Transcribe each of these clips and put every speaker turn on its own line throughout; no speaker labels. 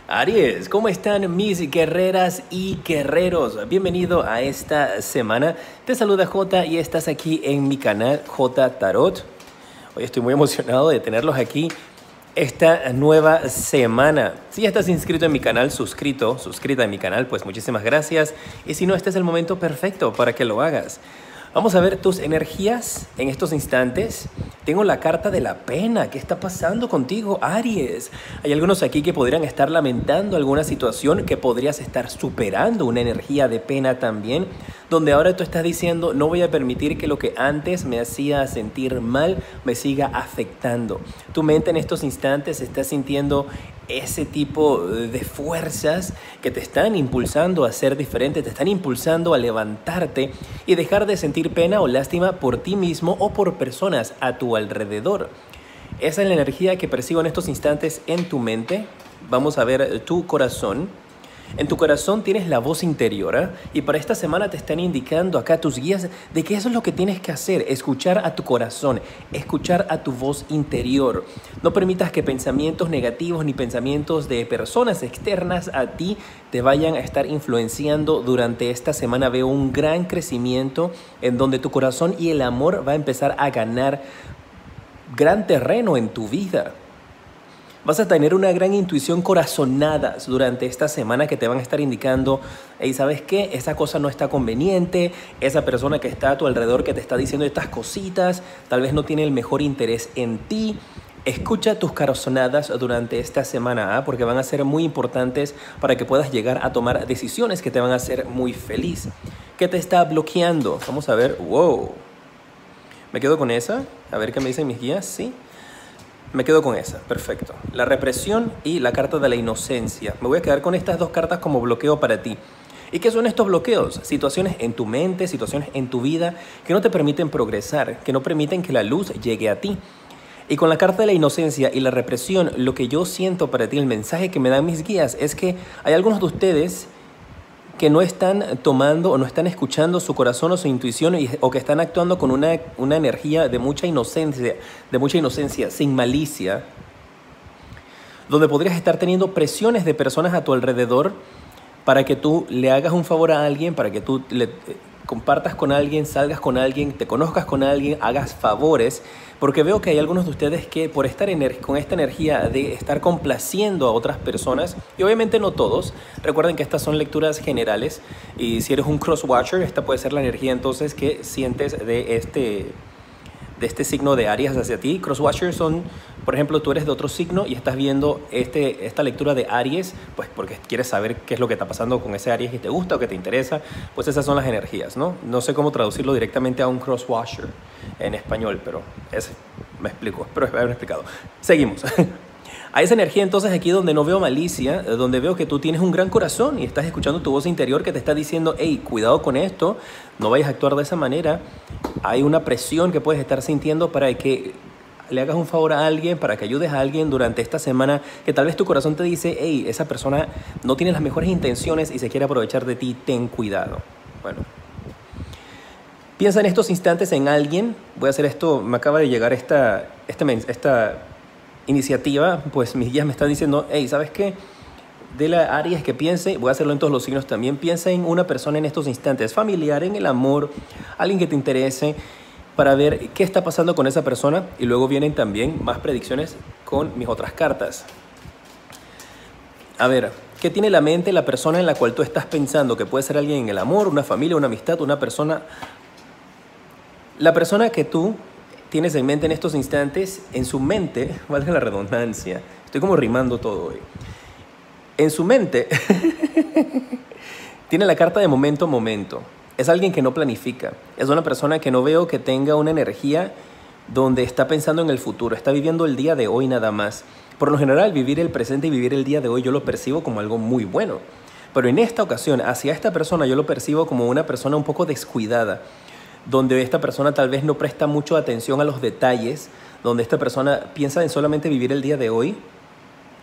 Aries, ¿cómo están mis guerreras y guerreros? Bienvenido a esta semana. Te saluda J y estás aquí en mi canal J Tarot. Hoy estoy muy emocionado de tenerlos aquí esta nueva semana. Si ya estás inscrito en mi canal, suscrita en mi canal, pues muchísimas gracias. Y si no, este es el momento perfecto para que lo hagas. Vamos a ver tus energías en estos instantes. Tengo la carta de la pena. ¿Qué está pasando contigo, Aries? Hay algunos aquí que podrían estar lamentando alguna situación que podrías estar superando, una energía de pena también, donde ahora tú estás diciendo, no voy a permitir que lo que antes me hacía sentir mal me siga afectando. Tu mente en estos instantes está sintiendo ese tipo de fuerzas que te están impulsando a ser diferente, te están impulsando a levantarte y dejar de sentir pena o lástima por ti mismo o por personas a tu alrededor. Esa es la energía que percibo en estos instantes en tu mente. Vamos a ver tu corazón. En tu corazón tienes la voz interior, ¿eh? Y para esta semana te están indicando acá tus guías de que eso es lo que tienes que hacer, escuchar a tu corazón, escuchar a tu voz interior. No permitas que pensamientos negativos ni pensamientos de personas externas a ti te vayan a estar influenciando durante esta semana. Veo un gran crecimiento en donde tu corazón y el amor va a empezar a ganar gran terreno en tu vida. Vas a tener una gran intuición corazonadas durante esta semana que te van a estar indicando, hey, ¿sabes qué? Esa cosa no está conveniente, esa persona que está a tu alrededor que te está diciendo estas cositas, tal vez no tiene el mejor interés en ti. Escucha tus corazonadas durante esta semana, ¿eh? Porque van a ser muy importantes para que puedas llegar a tomar decisiones que te van a hacer muy feliz. ¿Qué te está bloqueando? Vamos a ver, wow. ¿Me quedo con esa? A ver qué me dicen mis guías, ¿sí? Me quedo con esa, perfecto. La represión y la carta de la inocencia. Me voy a quedar con estas dos cartas como bloqueo para ti. ¿Y qué son estos bloqueos? Situaciones en tu mente, situaciones en tu vida que no te permiten progresar, que no permiten que la luz llegue a ti. Y con la carta de la inocencia y la represión, lo que yo siento para ti, el mensaje que me dan mis guías, es que hay algunos de ustedes que no están tomando o no están escuchando su corazón o su intuición o que están actuando con una energía de mucha inocencia, sin malicia, donde podrías estar teniendo presiones de personas a tu alrededor para que tú le hagas un favor a alguien, para que tú le compartas con alguien, salgas con alguien, te conozcas con alguien, hagas favores, porque veo que hay algunos de ustedes que por estar con esta energía de estar complaciendo a otras personas, y obviamente no todos, recuerden que estas son lecturas generales, y si eres un cross-watcher, esta puede ser la energía entonces que sientes de este signo de Aries hacia ti. Crosswatchers son, por ejemplo, tú eres de otro signo y estás viendo esta lectura de Aries, pues porque quieres saber qué es lo que está pasando con ese Aries que te gusta o que te interesa, pues esas son las energías, ¿no? No sé cómo traducirlo directamente a un crosswatcher en español, pero me explico, espero haberme explicado. Seguimos. Hay esa energía entonces aquí donde no veo malicia, donde veo que tú tienes un gran corazón y estás escuchando tu voz interior que te está diciendo, hey, cuidado con esto, no vayas a actuar de esa manera. Hay una presión que puedes estar sintiendo para que le hagas un favor a alguien, para que ayudes a alguien durante esta semana, que tal vez tu corazón te dice, hey, esa persona no tiene las mejores intenciones y se quiere aprovechar de ti, ten cuidado. Bueno, piensa en estos instantes en alguien. Voy a hacer esto, me acaba de llegar esta iniciativa, pues mis guías me están diciendo, hey, ¿sabes qué? De la Aries que piense, voy a hacerlo en todos los signos también, piensa en una persona en estos instantes, familiar, en el amor, alguien que te interese, para ver qué está pasando con esa persona, y luego vienen también más predicciones con mis otras cartas. A ver, ¿qué tiene la mente la persona en la cual tú estás pensando? Que puede ser alguien en el amor, una familia, una amistad, una persona. La persona que tú tienes en mente en estos instantes, en su mente, valga la redundancia, estoy como rimando todo hoy. En su mente tiene la carta de momento a momento. Es alguien que no planifica. Es una persona que no veo que tenga una energía donde está pensando en el futuro. Está viviendo el día de hoy nada más. Por lo general, vivir el presente y vivir el día de hoy yo lo percibo como algo muy bueno. Pero en esta ocasión, hacia esta persona yo lo percibo como una persona un poco descuidada, donde esta persona tal vez no presta mucho atención a los detalles, donde esta persona piensa en solamente vivir el día de hoy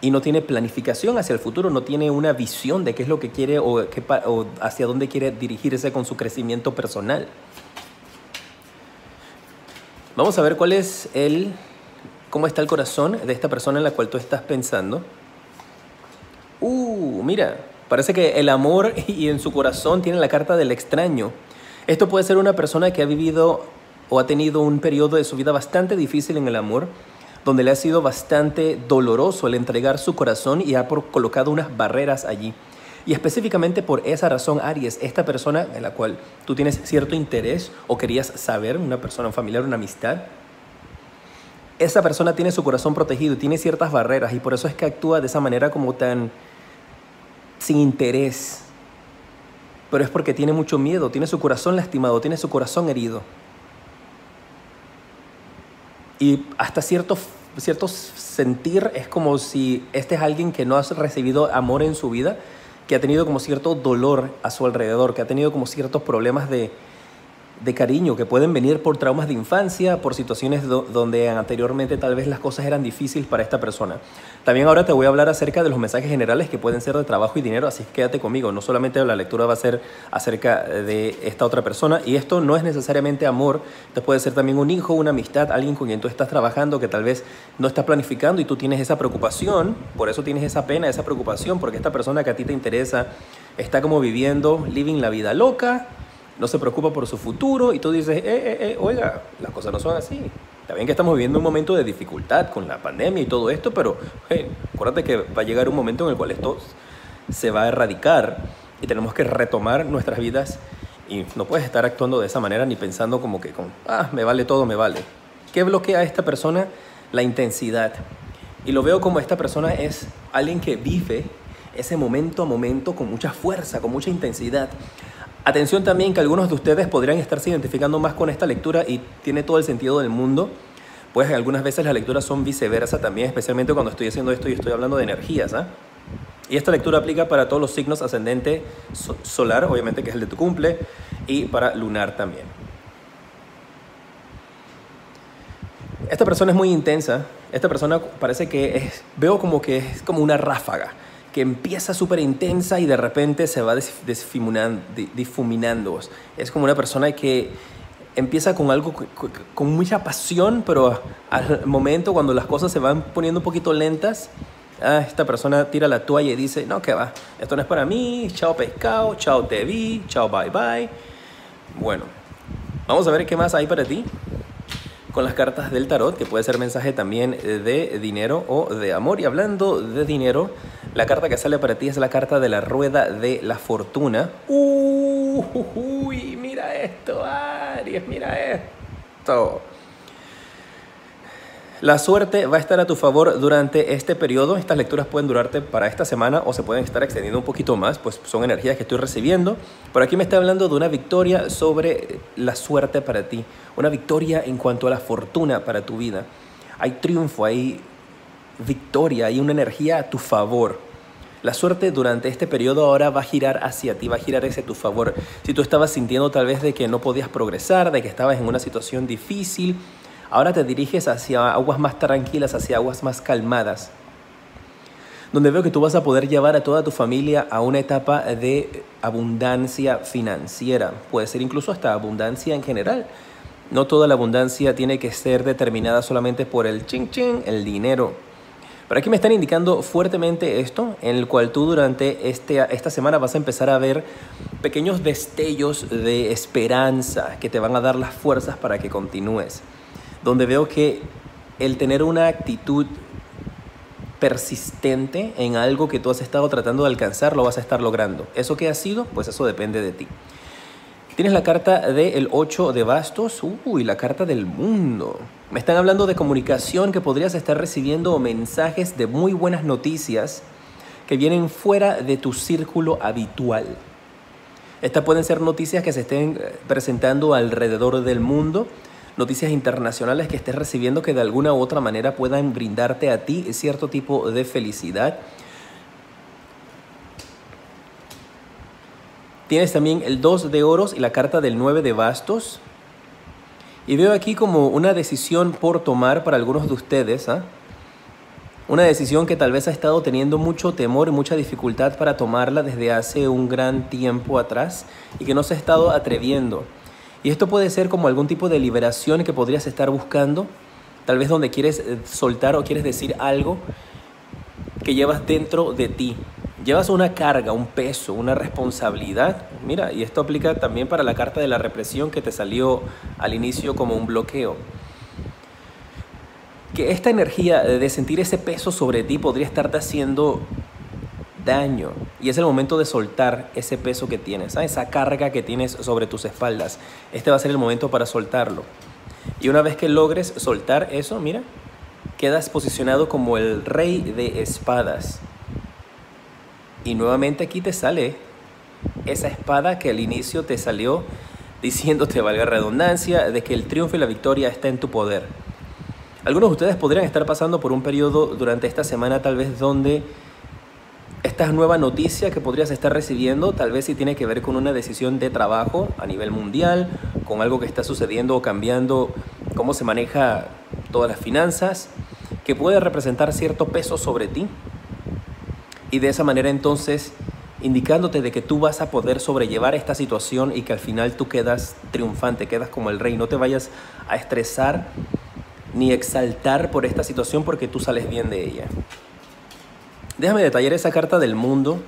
y no tiene planificación hacia el futuro, no tiene una visión de qué es lo que quiere o hacia dónde quiere dirigirse con su crecimiento personal. Vamos a ver cómo está el corazón de esta persona en la cual tú estás pensando. Mira, parece que el amor y en su corazón tiene la carta del extraño. Esto puede ser una persona que ha vivido o ha tenido un periodo de su vida bastante difícil en el amor, donde le ha sido bastante doloroso el entregar su corazón y ha colocado unas barreras allí. Y específicamente por esa razón, Aries, esta persona en la cual tú tienes cierto interés o querías saber, una persona, un familiar, una amistad, esa persona tiene su corazón protegido, tiene ciertas barreras y por eso es que actúa de esa manera como tan sin interés. Pero es porque tiene mucho miedo, tiene su corazón lastimado, tiene su corazón herido. Y hasta cierto sentir es como si este es alguien que no ha recibido amor en su vida, que ha tenido como cierto dolor a su alrededor, que ha tenido como ciertos problemas de cariño, que pueden venir por traumas de infancia, por situaciones donde anteriormente tal vez las cosas eran difíciles para esta persona. También ahora te voy a hablar acerca de los mensajes generales que pueden ser de trabajo y dinero, así que quédate conmigo. No solamente la lectura va a ser acerca de esta otra persona, y esto no es necesariamente amor, esto puede ser también un hijo, una amistad, alguien con quien tú estás trabajando que tal vez no estás planificando y tú tienes esa preocupación, por eso tienes esa pena, esa preocupación, porque esta persona que a ti te interesa está como viviendo, living la vida loca, no se preocupa por su futuro y tú dices, oiga, las cosas no son así. Está bien que estamos viviendo un momento de dificultad con la pandemia y todo esto, pero acuérdate que va a llegar un momento en el cual esto se va a erradicar y tenemos que retomar nuestras vidas y no puedes estar actuando de esa manera ni pensando como que me vale todo, me vale. ¿Qué bloquea a esta persona? La intensidad. Y lo veo como esta persona es alguien que vive ese momento a momento con mucha fuerza, con mucha intensidad. Atención también que algunos de ustedes podrían estarse identificando más con esta lectura y tiene todo el sentido del mundo, pues algunas veces las lecturas son viceversa también, especialmente cuando estoy haciendo esto y estoy hablando de energías, ¿ah? Y esta lectura aplica para todos los signos ascendente solar, obviamente que es el de tu cumple, y para lunar también. Esta persona es muy intensa, esta persona parece que veo como que es como una ráfaga, que empieza súper intensa y de repente se va difuminando. Es como una persona que empieza con algo con mucha pasión, pero al momento cuando las cosas se van poniendo un poquito lentas, esta persona tira la toalla y dice, no, ¿qué va? Esto no es para mí, chao pescado, chao te vi, chao bye bye. Bueno, vamos a ver qué más hay para ti con las cartas del tarot, que puede ser mensaje también de dinero o de amor. Y hablando de dinero, la carta que sale para ti es la carta de la rueda de la fortuna. Uy, mira esto, Aries, mira esto. La suerte va a estar a tu favor durante este periodo. Estas lecturas pueden durarte para esta semana o se pueden estar extendiendo un poquito más, pues son energías que estoy recibiendo. Pero aquí me está hablando de una victoria sobre la suerte para ti. Una victoria en cuanto a la fortuna para tu vida. Hay triunfo, hay victoria, hay una energía a tu favor. La suerte durante este periodo ahora va a girar hacia ti, va a girar hacia tu favor. Si tú estabas sintiendo tal vez de que no podías progresar, de que estabas en una situación difícil, ahora te diriges hacia aguas más tranquilas, hacia aguas más calmadas, donde veo que tú vas a poder llevar a toda tu familia a una etapa de abundancia financiera. Puede ser incluso hasta abundancia en general. No toda la abundancia tiene que ser determinada solamente por el chin chin, el dinero. Pero aquí me están indicando fuertemente esto, en el cual tú durante esta semana vas a empezar a ver pequeños destellos de esperanza que te van a dar las fuerzas para que continúes. Donde veo que el tener una actitud persistente en algo que tú has estado tratando de alcanzar, lo vas a estar logrando. ¿Eso qué ha sido? Pues eso depende de ti. Tienes la carta del 8 de bastos, la carta del mundo. Me están hablando de comunicación, que podrías estar recibiendo mensajes de muy buenas noticias que vienen fuera de tu círculo habitual. Estas pueden ser noticias que se estén presentando alrededor del mundo, noticias internacionales que estés recibiendo que de alguna u otra manera puedan brindarte a ti cierto tipo de felicidad. Tienes también el 2 de oros y la carta del 9 de bastos. Y veo aquí como una decisión por tomar para algunos de ustedes, Una decisión que tal vez ha estado teniendo mucho temor y mucha dificultad para tomarla desde hace un gran tiempo atrás y que no se ha estado atreviendo. Y esto puede ser como algún tipo de liberación que podrías estar buscando, tal vez donde quieres soltar o quieres decir algo que llevas dentro de ti. Llevas una carga, un peso, una responsabilidad. Mira, y esto aplica también para la carta de la represión que te salió al inicio como un bloqueo. Que esta energía de sentir ese peso sobre ti podría estarte haciendo daño. Y es el momento de soltar ese peso que tienes, ¿sabes? Esa carga que tienes sobre tus espaldas. Este va a ser el momento para soltarlo. Y una vez que logres soltar eso, mira, quedas posicionado como el rey de espadas. Y nuevamente aquí te sale esa espada que al inicio te salió diciéndote, valga redundancia, de que el triunfo y la victoria está en tu poder. Algunos de ustedes podrían estar pasando por un periodo durante esta semana tal vez donde esta nueva noticia que podrías estar recibiendo tal vez sí tiene que ver con una decisión de trabajo a nivel mundial, con algo que está sucediendo o cambiando cómo se maneja todas las finanzas, que puede representar cierto peso sobre ti. Y de esa manera entonces indicándote de que tú vas a poder sobrellevar esta situación y que al final tú quedas triunfante, quedas como el rey. No te vayas a estresar ni exaltar por esta situación porque tú sales bien de ella. Déjame detallar esa carta del mundo.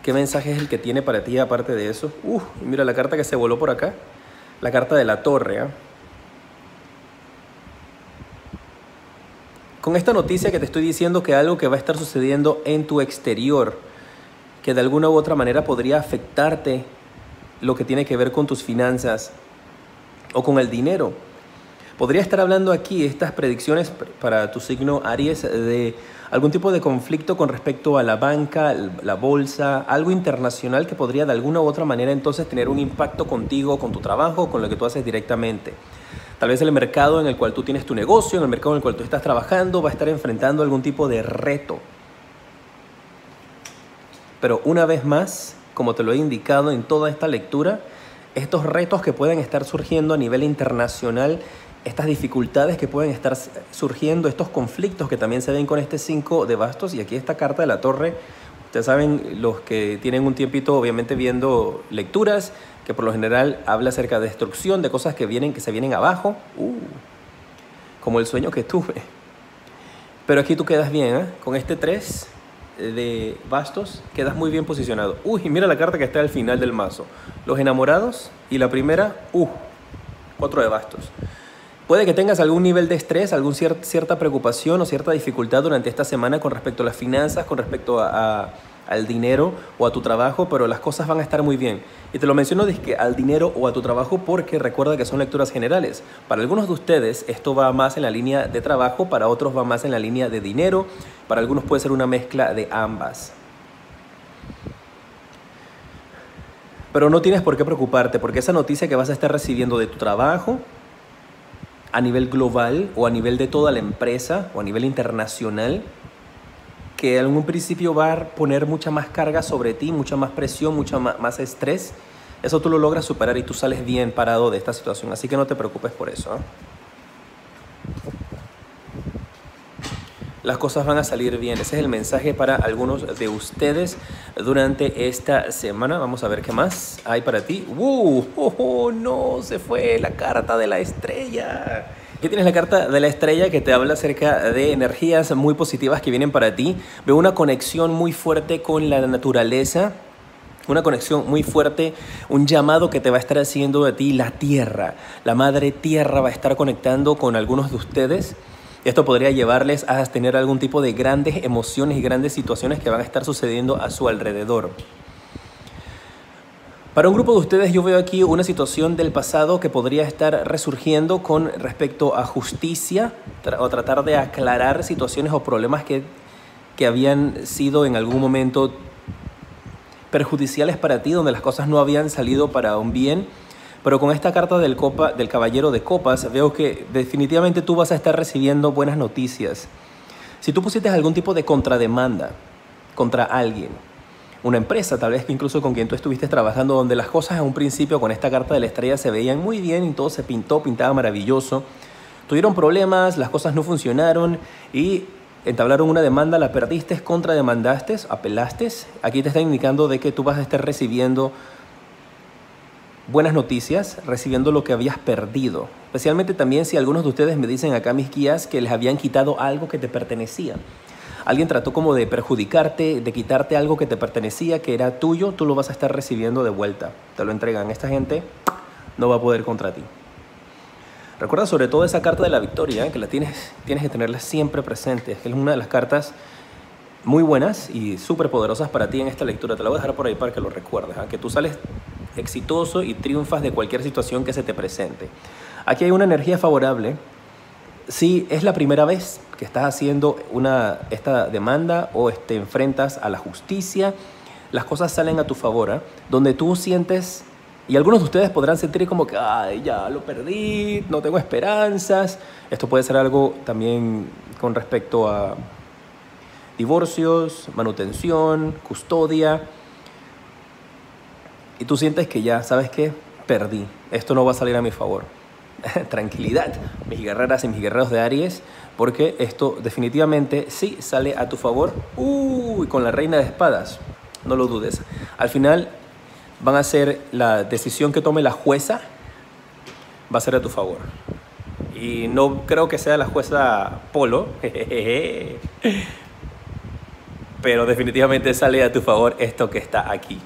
¿Qué mensaje es el que tiene para ti aparte de eso? Mira la carta que se voló por acá. La carta de la torre, ¿eh? Con esta noticia que te estoy diciendo que algo que va a estar sucediendo en tu exterior, que de alguna u otra manera podría afectarte lo que tiene que ver con tus finanzas o con el dinero. Podría estar hablando aquí estas predicciones para tu signo Aries de algún tipo de conflicto con respecto a la banca, la bolsa, algo internacional que podría de alguna u otra manera entonces tener un impacto contigo, con tu trabajo, con lo que tú haces directamente. Tal vez el mercado en el cual tú tienes tu negocio, en el mercado en el cual tú estás trabajando, va a estar enfrentando algún tipo de reto. Pero una vez más, como te lo he indicado en toda esta lectura, estos retos que pueden estar surgiendo a nivel internacional, estas dificultades que pueden estar surgiendo, estos conflictos que también se ven con este 5 de bastos y aquí esta carta de la torre. Ustedes saben, los que tienen un tiempito obviamente viendo lecturas, que por lo general habla acerca de destrucción, de cosas que se vienen abajo, como el sueño que tuve. Pero aquí tú quedas bien, ¿eh? Con este 3 de bastos quedas muy bien posicionado. Y mira la carta que está al final del mazo. Los enamorados y la primera, 4 de bastos. Puede que tengas algún nivel de estrés, cierta preocupación o cierta dificultad durante esta semana con respecto a las finanzas, con respecto al dinero o a tu trabajo, pero las cosas van a estar muy bien. Y te lo menciono al dinero o a tu trabajo porque recuerda que son lecturas generales. Para algunos de ustedes esto va más en la línea de trabajo, para otros va más en la línea de dinero, para algunos puede ser una mezcla de ambas. Pero no tienes por qué preocuparte porque esa noticia que vas a estar recibiendo de tu trabajo a nivel global o a nivel de toda la empresa o a nivel internacional, que en un principio va a poner mucha más carga sobre ti, mucha más presión, mucha más estrés, eso tú lo logras superar y tú sales bien parado de esta situación. Así que no te preocupes por eso, ¿eh? Las cosas van a salir bien. Ese es el mensaje para algunos de ustedes durante esta semana. Vamos a ver qué más hay para ti. No, se fue la carta de la estrella. Aquí tienes la carta de la estrella que te habla acerca de energías muy positivas que vienen para ti. Veo una conexión muy fuerte con la naturaleza. Una conexión muy fuerte, un llamado que te va a estar haciendo a ti la tierra. La madre tierra va a estar conectando con algunos de ustedes. Esto podría llevarles a tener algún tipo de grandes emociones y grandes situaciones que van a estar sucediendo a su alrededor. Para un grupo de ustedes yo veo aquí una situación del pasado que podría estar resurgiendo con respecto a justicia o tratar de aclarar situaciones o problemas que habían sido en algún momento perjudiciales para ti, donde las cosas no habían salido para un bien. Pero con esta carta del caballero de copas veo que definitivamente tú vas a estar recibiendo buenas noticias. Si tú pusiste algún tipo de contrademanda contra alguien, una empresa tal vez que incluso con quien tú estuviste trabajando, donde las cosas en un principio con esta carta de la estrella se veían muy bien y todo se pintaba maravilloso, tuvieron problemas, las cosas no funcionaron y entablaron una demanda, la perdiste, contrademandaste, apelaste. Aquí te está indicando de que tú vas a estar recibiendo buenas noticias, recibiendo lo que habías perdido. Especialmente también si algunos de ustedes me dicen acá, mis guías, que les habían quitado algo que te pertenecía. alguien trató como de perjudicarte, de quitarte algo que te pertenecía, que era tuyo, tú lo vas a estar recibiendo de vuelta. Te lo entregan. Esta gente no va a poder contra ti. Recuerda sobre todo esa carta de la victoria, que la tienes que tenerla siempre presente. Es una de las cartas muy buenas y súper poderosas para ti en esta lectura. Te la voy a dejar por ahí para que lo recuerdes, que tú sales exitoso y triunfas de cualquier situación que se te presente. Aquí hay una energía favorable. Si es la primera vez que estás haciendo esta demanda o te enfrentas a la justicia, las cosas salen a tu favor, donde tú sientes, y algunos de ustedes podrán sentir como que ay, ya lo perdí, no tengo esperanzas. Esto puede ser algo también con respecto a divorcios, manutención, custodia, y tú sientes que ya, ¿sabes qué? Perdí, esto no va a salir a mi favor. Tranquilidad, mis guerreras y mis guerreros de Aries, porque esto definitivamente sí sale a tu favor. Con la reina de espadas, no lo dudes. Al final van a ser la decisión que tome la jueza, va a ser a tu favor. Y no creo que sea la jueza Polo, pero definitivamente sale a tu favor esto que está aquí.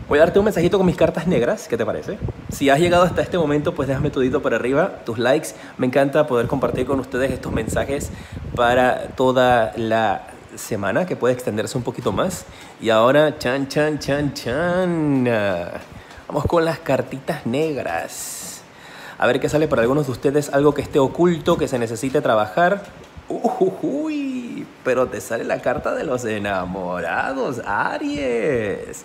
Voy a darte un mensajito con mis cartas negras, ¿qué te parece? Si has llegado hasta este momento, pues déjame tu dedito por arriba, tus likes. Me encanta poder compartir con ustedes estos mensajes para toda la semana, que puede extenderse un poquito más. Y ahora, chan, chan, chan, chan. Vamos con las cartitas negras. A ver qué sale para algunos de ustedes, algo que esté oculto, que se necesite trabajar. Pero te sale la carta de los enamorados, Aries.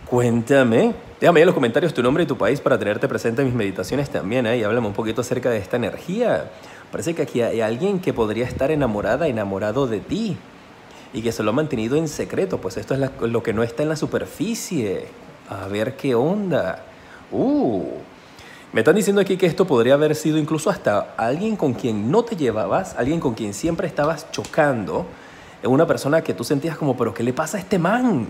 Cuéntame, déjame en los comentarios tu nombre y tu país para tenerte presente en mis meditaciones también, y háblame un poquito acerca de esta energía. Parece que aquí hay alguien que podría estar enamorado de ti y que se lo ha mantenido en secreto, pues esto es lo que no está en la superficie. A ver qué onda. Me están diciendo aquí que esto podría haber sido incluso hasta alguien con quien no te llevabas, alguien con quien siempre estabas chocando. Una persona que tú sentías como, pero ¿qué le pasa a este man?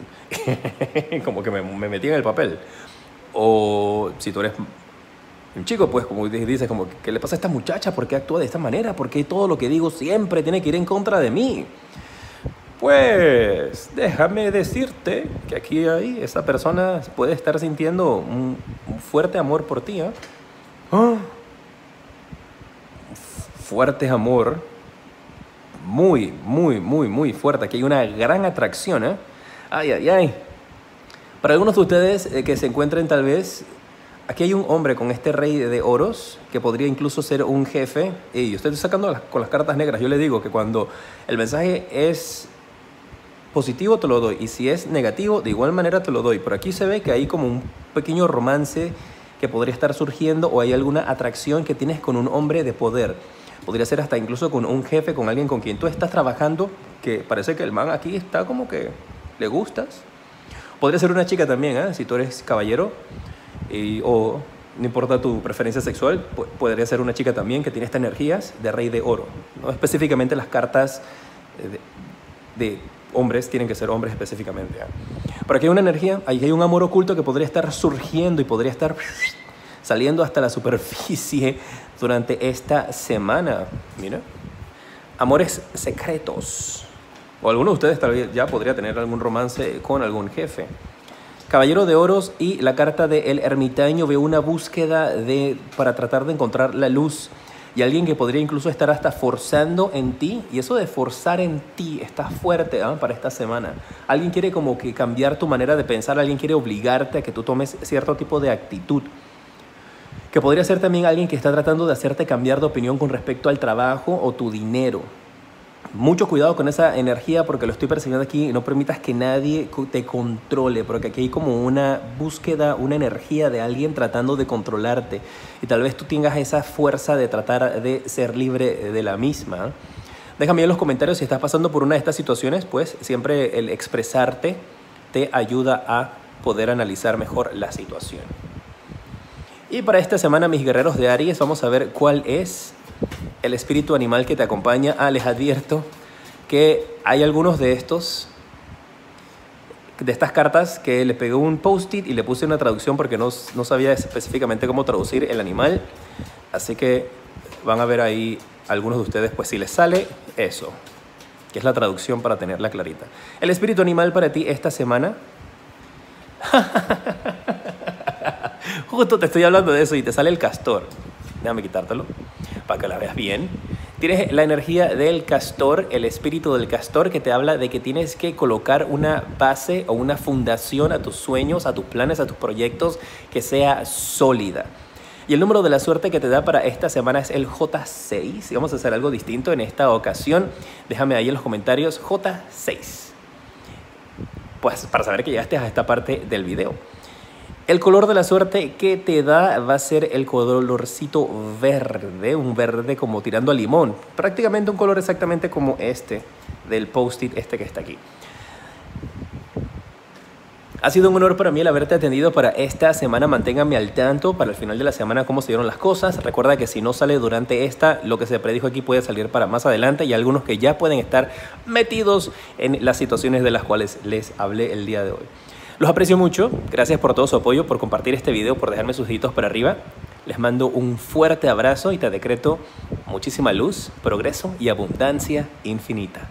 Como que me metí en el papel. O si tú eres un chico, pues como dices, como, ¿qué le pasa a esta muchacha? ¿Por qué actúa de esta manera? ¿Por qué todo lo que digo siempre tiene que ir en contra de mí? Pues déjame decirte que aquí esa persona puede estar sintiendo un fuerte amor por ti. Fuerte amor. Muy, muy, muy, muy fuerte. Aquí hay una gran atracción, Ay. Para algunos de ustedes que se encuentren tal vez, aquí hay un hombre con este rey de oros que podría incluso ser un jefe. Y yo estoy sacando con las cartas negras. Yo le digo que cuando el mensaje es positivo te lo doy, y si es negativo de igual manera te lo doy. Pero aquí se ve que hay como un pequeño romance que podría estar surgiendo, o hay alguna atracción que tienes con un hombre de poder. Podría ser hasta incluso con un jefe, con alguien con quien tú estás trabajando, que parece que el man aquí está como que le gustas. Podría ser una chica también, si tú eres caballero, o no importa tu preferencia sexual, podría ser una chica también que tiene estas energías de rey de oro, ¿no? Específicamente las cartas de hombres tienen que ser hombres específicamente. Pero aquí hay una energía, aquí hay un amor oculto que podría estar surgiendo y podría estar saliendo hasta la superficie durante esta semana. Mira, amores secretos. O alguno de ustedes tal vez ya podría tener algún romance con algún jefe. Caballero de oros y la carta del ermitaño. Veo una búsqueda para tratar de encontrar la luz. Y alguien que podría incluso estar hasta forzando en ti. Y eso de forzar en ti está fuerte para esta semana. Alguien quiere como que cambiar tu manera de pensar. Alguien quiere obligarte a que tú tomes cierto tipo de actitud. Que podría ser también alguien que está tratando de hacerte cambiar de opinión con respecto al trabajo o tu dinero. Mucho cuidado con esa energía, porque lo estoy percibiendo aquí. No permitas que nadie te controle, porque aquí hay como una búsqueda, una energía de alguien tratando de controlarte. Y tal vez tú tengas esa fuerza de tratar de ser libre de la misma. Déjame en los comentarios si estás pasando por una de estas situaciones, pues siempre el expresarte te ayuda a poder analizar mejor la situación. Y para esta semana, mis guerreros de Aries, vamos a ver cuál es el espíritu animal que te acompaña. Les advierto que hay algunos de estas cartas que le pegué un post-it y le puse una traducción porque no sabía específicamente cómo traducir el animal. Así que van a ver ahí algunos de ustedes, pues si les sale eso. que es la traducción para tenerla clarita. El espíritu animal para ti esta semana. Justo te estoy hablando de eso y te sale el castor. Déjame quitártelo para que la veas bien. Tienes la energía del castor, el espíritu del castor, que te habla de que tienes que colocar una base o una fundación a tus sueños, a tus planes, a tus proyectos, que sea sólida. Y el número de la suerte que te da para esta semana es el J6. Y vamos a hacer algo distinto en esta ocasión. Déjame ahí en los comentarios J6. Pues para saber que llegaste a esta parte del video. El color de la suerte que te da va a ser el colorcito verde, un verde como tirando a limón. Prácticamente un color exactamente como este, del post-it este que está aquí. Ha sido un honor para mí el haberte atendido para esta semana. Manténganme al tanto para el final de la semana cómo se dieron las cosas. Recuerda que si no sale durante esta, lo que se predijo aquí puede salir para más adelante. Y algunos que ya pueden estar metidos en las situaciones de las cuales les hablé el día de hoy. Los aprecio mucho. Gracias por todo su apoyo, por compartir este video, por dejarme sus deditos para arriba. Les mando un fuerte abrazo y te decreto muchísima luz, progreso y abundancia infinita.